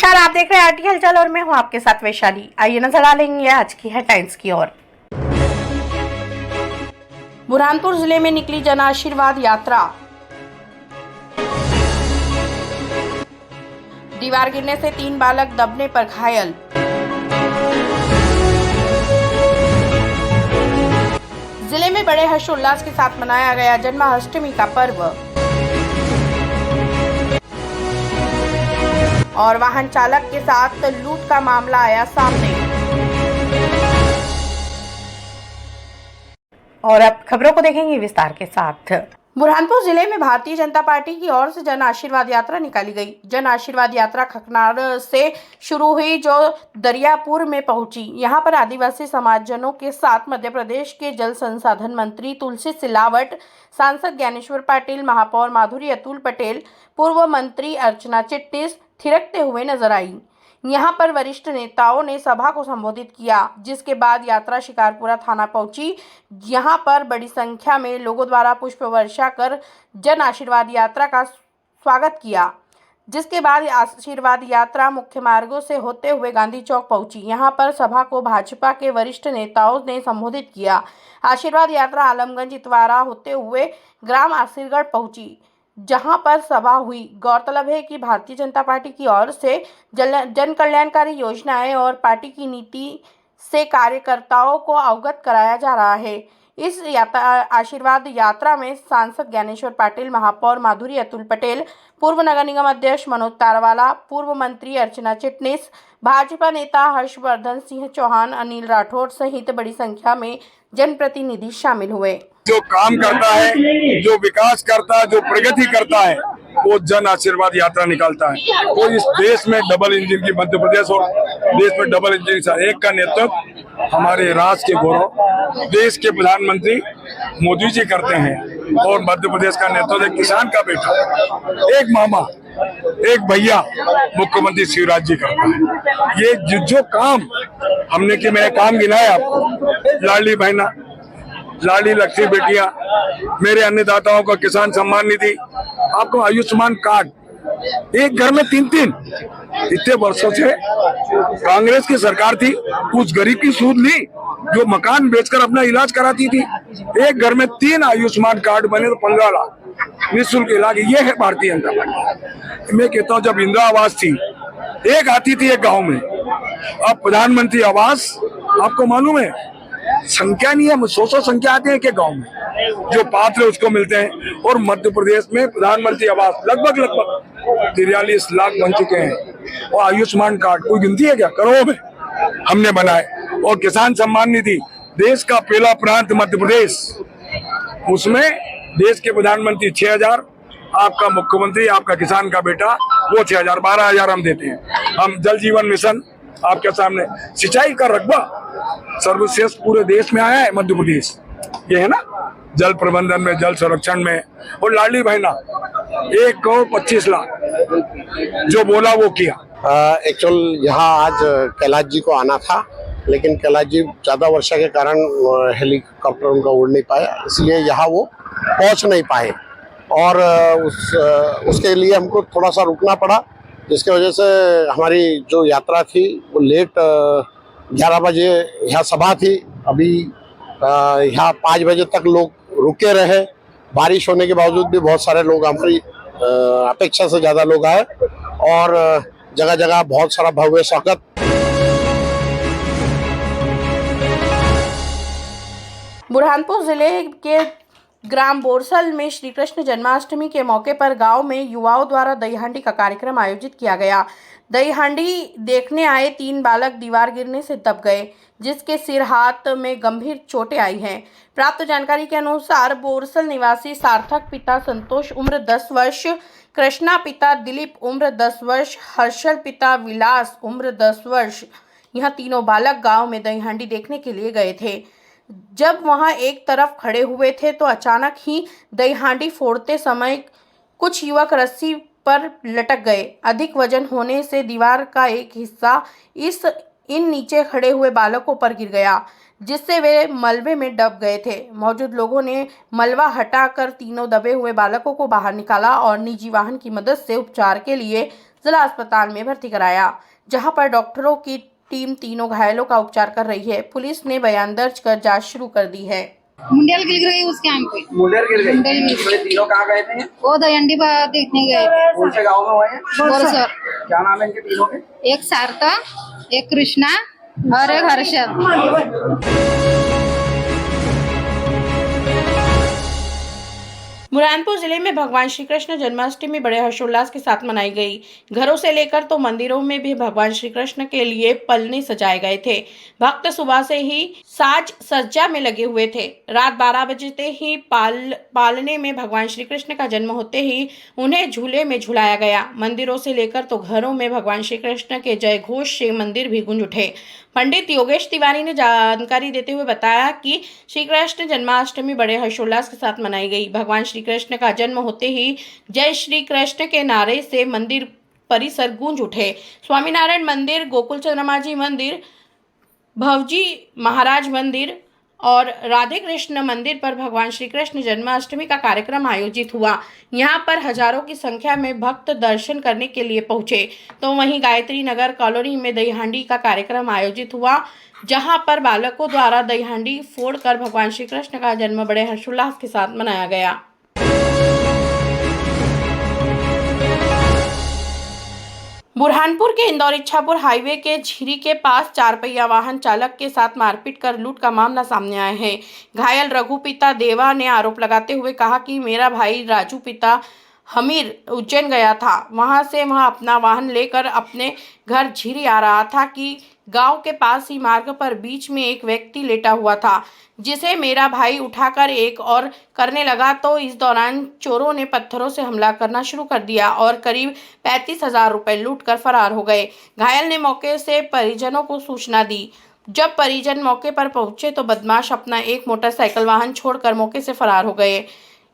नमस्कार, आप देख रहे हैं आरटी हलचल और मैं हूं आपके साथ वैशाली। आइए नजर डालेंगे आज की हेडलाइंस की ओर। बुरहानपुर जिले में निकली जन आशीर्वाद यात्रा। दीवार गिरने से 3 बालक दबने पर घायल। जिले में बड़े हर्षोल्लास के साथ मनाया गया जन्माष्टमी का पर्व। और वाहन चालक के साथ लूट का मामला आया सामने। और अब खबरों को देखेंगे विस्तार के साथ। बुरहानपुर जिले में भारतीय जनता पार्टी की ओर से जन आशीर्वाद यात्रा निकाली गई। जन आशीर्वाद यात्रा खकनार से शुरू हुई जो दरियापुर में पहुंची। यहां पर आदिवासी समाजजनों के साथ मध्य प्रदेश के जल संसाधन मंत्री तुलसी सिलावट, सांसद ज्ञानेश्वर पाटिल, महापौर माधुरी अतुल पटेल, पूर्व मंत्री अर्चना चिट्टिस थिरकते हुए नजर आई। यहां पर वरिष्ठ नेताओं ने सभा को संबोधित किया, जिसके बाद यात्रा शिकारपुरा थाना पहुंची। यहां पर बड़ी संख्या में लोगों द्वारा पुष्प वर्षा कर जन आशीर्वाद यात्रा का स्वागत किया, जिसके बाद आशीर्वाद यात्रा मुख्य मार्गों से होते हुए गांधी चौक पहुंची। यहां पर सभा को भाजपा के वरिष्ठ नेताओं ने संबोधित किया। आशीर्वाद यात्रा आलमगंज इतवारा होते हुए ग्राम आसिरगढ़ पहुंची, जहां पर सभा हुई। गौरतलब है कि भारतीय जनता पार्टी की ओर से जन कल्याणकारी योजनाएं और पार्टी की नीति से कार्यकर्ताओं को अवगत कराया जा रहा है। इस आशीर्वाद यात्रा में सांसद ज्ञानेश्वर पाटिल, महापौर माधुरी अतुल पटेल, पूर्व नगर निगम अध्यक्ष मनोज तारवाला, पूर्व मंत्री अर्चना चिटनिस, भाजपा नेता हर्षवर्धन सिंह चौहान, अनिल राठौड़ सहित बड़ी संख्या में जनप्रतिनिधि शामिल हुए। जो काम करता है, जो विकास करता है, जो प्रगति करता है, वो जन आशीर्वाद यात्रा निकालता है। वो इस देश में डबल इंजन की, मध्य प्रदेश और देश में डबल इंजन एक का नेतृत्व हमारे राष्ट्र के गौरव देश के प्रधानमंत्री मोदी जी करते हैं। और मध्य प्रदेश का नेतृत्व एक किसान का बेटा, एक मामा, एक भैया मुख्यमंत्री शिवराज जी करता है। ये जो काम हमने कि मैंने काम गिनाए आपको, लाडली बहना, लाडली लक्ष्मी बेटियां, मेरे अन्नदाताओं का किसान सम्मान निधि, आपको आयुष्मान कार्ड, एक घर में 3-3। इतने वर्षों से कांग्रेस की सरकार थी, उस गरीब की सूद ली जो मकान बेचकर अपना इलाज कराती थी। एक घर में 3 आयुष्मान कार्ड बने तो 15 लाख निःशुल्क इलाज। ये है भारतीय जनता पार्टी। मैं कहता हूँ, जब इंदिरा आवास थी, एक आती थी एक गाँव में, अब प्रधानमंत्री आवास आपको मालूम है संख्या नहीं है, 100 संख्या आते हैं के गांव में, जो पात्र है उसको मिलते हैं। और मध्य प्रदेश में प्रधानमंत्री आवास लगभग 43 लाख बन चुके हैं। और आयुष्मान कार्ड कोई गिनती है क्या, करोड़ों में हमने बनाए। और किसान सम्मान निधि, देश का पहला प्रांत मध्य प्रदेश, उसमें देश के प्रधानमंत्री 6,000, आपका मुख्यमंत्री, आपका किसान का बेटा वो 6,000, 12,000 हम देते हैं। हम जल जीवन मिशन आपके सामने, सिंचाई का रकबा सर्वश्रेष्ठ पूरे देश में आया है मध्य प्रदेश। ये है ना, जल प्रबंधन में, जल संरक्षण में। और लाडली बहना 1,25 लाख जो बोला वो किया। एक्चुअल यहाँ आज कैलाश जी को आना था, लेकिन कैलाश जी ज्यादा वर्षा के कारण हेलीकॉप्टर उनका उड़ नहीं पाया, इसलिए यहाँ वो पहुँच नहीं पाए। और उसके लिए हमको थोड़ा सा रुकना पड़ा, जिसकी वजह से हमारी जो यात्रा थी वो लेट 11 बजे यहाँ सभा थी। अभी यहाँ 5 बजे तक लोग रुके रहे। बारिश होने के बावजूद भी बहुत सारे लोग, हमारी अपेक्षा से ज़्यादा लोग आए और जगह जगह बहुत सारा भव्य स्वागत। बुरहानपुर जिले के ग्राम बोरसल में श्री कृष्ण जन्माष्टमी के मौके पर गांव में युवाओं द्वारा दही हांडी का कार्यक्रम आयोजित किया गया। दही हांडी देखने आए 3 बालक दीवार गिरने से दब गए, जिसके सिर हाथ में गंभीर चोटें आई हैं। प्राप्त जानकारी के अनुसार बोरसल निवासी सार्थक पिता संतोष उम्र 10 वर्ष, कृष्णा पिता दिलीप उम्र 10 वर्ष, हर्षल पिता विलास उम्र 10 वर्ष, यह तीनों बालक गाँव में दही हांडी देखने के लिए गए थे। जब वहां एक तरफ खड़े हुए थे तो अचानक ही दही हांडी फोड़ते समय कुछ युवक रस्सी पर लटक गए। अधिक वजन होने से दीवार का एक हिस्सा इन नीचे खड़े हुए बालकों पर गिर गया, जिससे वे मलबे में दब गए थे। मौजूद लोगों ने मलबा हटाकर तीनों दबे हुए बालकों को बाहर निकाला और निजी वाहन की मदद से उपचार के लिए जिला अस्पताल में भर्ती कराया, जहां पर डॉक्टरों की टीम तीनों घायलों का उपचार कर रही है। पुलिस ने बयान दर्ज कर जांच शुरू कर दी है। मुंडियल गिर गई उस कैंप पे। मुंडेर गिर गई। मुंडेल गिर तो ये तीनों कहाँ गए थे? वो दयंडी देखने गए थे। कौन से गाँव में हुए हैं? बोरसर। क्या नाम है इनके तीनों के? एक सारता, एक कृष्णा और एक हर्षद। बुरहानपुर जिले में भगवान श्री कृष्ण जन्माष्टमी बड़े हर्षोल्लास के साथ मनाई गई। घरों से लेकर तो मंदिरों में भी भगवान श्री कृष्ण के लिए पलने सजाए गए थे। भक्त सुबह से ही साज सज्जा में लगे हुए थे। रात 12 बजते ही पालने में भगवान श्री कृष्ण का जन्म होते ही उन्हें झूले में झुलाया गया। मंदिरों से लेकर तो घरों में भगवान श्री कृष्ण के जय घोष से मंदिर भी गूंज उठे। पंडित योगेश तिवारी ने जानकारी देते हुए बताया कि श्री कृष्ण जन्माष्टमी बड़े हर्षोल्लास के साथ मनाई गई। भगवान श्री कृष्ण का जन्म होते ही जय श्री कृष्ण के नारे से मंदिर परिसर गूंज उठे। स्वामीनारायण मंदिर, गोकुल चंद्रमा जी मंदिर, भवजी महाराज मंदिर और राधे कृष्ण मंदिर पर भगवान श्री कृष्ण जन्माष्टमी का कार्यक्रम आयोजित हुआ। यहां पर हजारों की संख्या में भक्त दर्शन करने के लिए पहुंचे। तो वहीं गायत्री नगर कॉलोनी में दही हांडी का कार्यक्रम आयोजित हुआ, जहां पर बालकों द्वारा दही हांडी फोड़कर भगवान श्री कृष्ण का जन्म बड़े हर्षोल्लास के साथ मनाया गया। बुरहानपुर के इंदौर इच्छापुर हाईवे के झीरी के पास 4 पहिया वाहन चालक के साथ मारपीट कर लूट का मामला सामने आया है। घायल रघु पिता देवा ने आरोप लगाते हुए कहा कि मेरा भाई राजू पिता हमीर उज्जैन गया था। वहां से वह अपना वाहन लेकर अपने घर झीरी आ रहा था कि गांव के पास ही मार्ग पर बीच में एक व्यक्ति लेटा हुआ था, जिसे मेरा भाई उठाकर एक और करने लगा। तो इस दौरान चोरों ने पत्थरों से हमला करना शुरू कर दिया और करीब 35,000 रुपए लूट कर फरार हो गए। घायल ने मौके से परिजनों को सूचना दी। जब परिजन मौके पर पहुंचे तो बदमाश अपना एक मोटरसाइकिल वाहन छोड़कर मौके से फरार हो गए।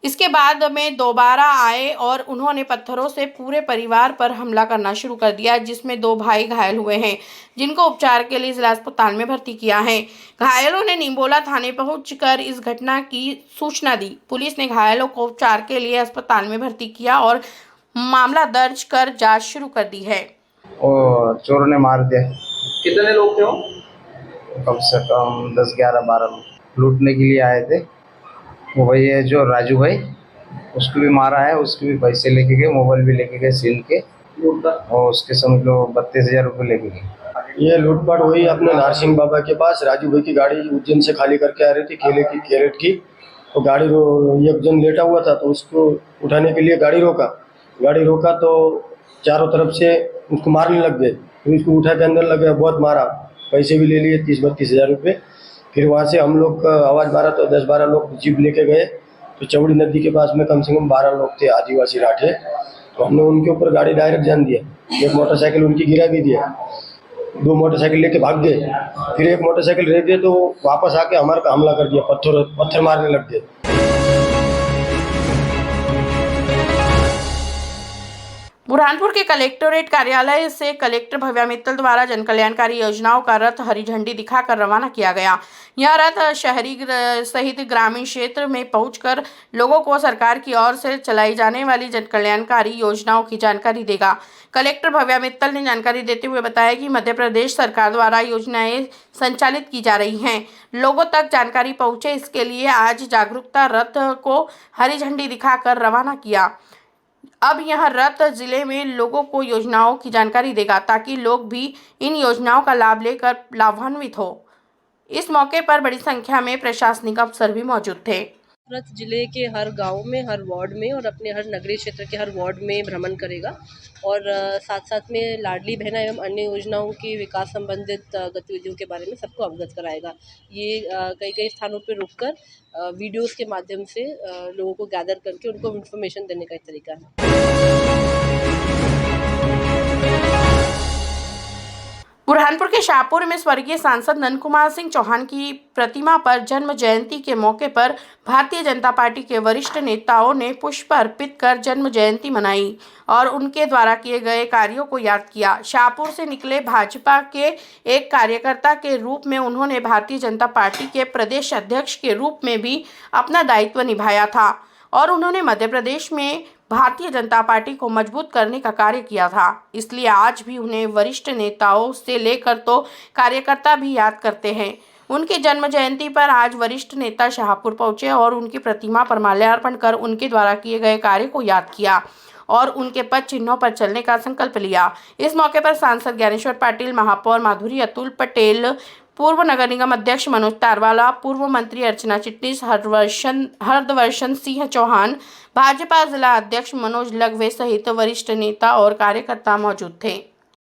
इसके बाद में दोबारा आए और उन्होंने पत्थरों से पूरे परिवार पर हमला करना शुरू कर दिया, जिसमें 2 भाई घायल हुए हैं, जिनको उपचार के लिए जिला अस्पताल में भर्ती किया है। घायलों ने निम्बोला थाने पहुंचकर इस घटना की सूचना दी। पुलिस ने घायलों को उपचार के लिए अस्पताल में भर्ती किया और मामला दर्ज कर जांच शुरू कर दी है। और चोरों ने मार दिया। कितने लोग थे वो? कम से कम 10, 11, 12 लोग लूटने के लिए आए थे। वो भाई है जो राजू भाई, उसको भी मारा है, उसके भी पैसे लेके गए, मोबाइल भी लेके गए सील के, और उसके समझ लो 32,000 रुपये लेके गए। ये लूटपाट हुई अपने नारसिंह बाबा के पास। राजू भाई की गाड़ी उज्जैन से खाली करके आ रही थी, केले की कैरेट की। तो गाड़ी एक जन लेटा हुआ था, तो उसको उठाने के लिए गाड़ी रोका तो चारों तरफ से उसको मारने लग गए। फिर उसको उठा के अंदर लग गया, बहुत मारा, पैसे भी ले लिए 30-32,000 रुपये। फिर वहाँ से हम लोग का आवाज़ मारा तो 10-12 लोग जीप लेके गए। तो चौड़ी नदी के पास में कम से कम 12 लोग थे, आदिवासी राठे। तो हमने उनके ऊपर गाड़ी डायरेक्ट जान दिया। एक मोटरसाइकिल उनकी गिरा भी दिया, 2 मोटरसाइकिल लेके भाग गए। फिर एक मोटरसाइकिल रह गए तो वापस आके हमारे पे हमला कर दिया, पत्थर मारने लग गए। बुरहानपुर के कलेक्टोरेट कार्यालय से कलेक्टर भव्या मित्तल द्वारा जनकल्याणकारी योजनाओं का रथ हरी झंडी दिखाकर रवाना किया गया। यह रथ शहरी सहित ग्रामीण क्षेत्र में पहुंचकर लोगों को सरकार की ओर से चलाई जाने वाली जनकल्याणकारी योजनाओं की जानकारी देगा। कलेक्टर भव्या मित्तल ने जानकारी देते हुए बताया कि मध्य प्रदेश सरकार द्वारा योजनाएं संचालित की जा रही हैं। लोगों तक जानकारी पहुंचे, इसके लिए आज जागरूकता रथ को हरी झंडी दिखाकर रवाना किया। अब यह रथ जिले में लोगों को योजनाओं की जानकारी देगा, ताकि लोग भी इन योजनाओं का लाभ लेकर लाभान्वित हो। इस मौके पर बड़ी संख्या में प्रशासनिक अफसर भी मौजूद थे। रथ जिले के हर गांव में, हर वार्ड में और अपने हर नगरीय क्षेत्र के हर वार्ड में भ्रमण करेगा और साथ साथ में लाडली बहना एवं अन्य योजनाओं की विकास संबंधित गतिविधियों के बारे में सबको अवगत कराएगा। ये कई स्थानों पर रुककर वीडियोस के माध्यम से लोगों को गैदर करके उनको इन्फॉर्मेशन देने का एक तरीका है। बुरहानपुर के शाहपुर में स्वर्गीय सांसद नंद कुमार सिंह चौहान की प्रतिमा पर जन्म जयंती के मौके पर भारतीय जनता पार्टी के वरिष्ठ नेताओं ने पुष्प अर्पित कर जन्म जयंती मनाई और उनके द्वारा किए गए कार्यों को याद किया। शाहपुर से निकले भाजपा के एक कार्यकर्ता के रूप में उन्होंने भारतीय जनता पार्टी के प्रदेश अध्यक्ष के रूप में भी अपना दायित्व निभाया था और उन्होंने मध्य प्रदेश में भारतीय जनता पार्टी को मजबूत करने का कार्य किया था। इसलिए आज भी उन्हें वरिष्ठ नेताओं से लेकर तो कार्यकर्ता भी याद करते हैं। उनकी जन्म जयंती पर आज वरिष्ठ नेता शाहपुर पहुंचे और उनकी प्रतिमा पर माल्यार्पण कर उनके द्वारा किए गए कार्य को याद किया और उनके पद चिन्हों पर चलने का संकल्प लिया। इस मौके पर सांसद ज्ञानेश्वर पाटिल, महापौर माधुरी अतुल पटेल, पूर्व नगर निगम अध्यक्ष मनोज तारवाला, पूर्व मंत्री अर्चना चिटनीस, हरदवर्शन सिंह चौहान, भाजपा जिला अध्यक्ष मनोज लगवे सहित वरिष्ठ नेता और कार्यकर्ता मौजूद थे।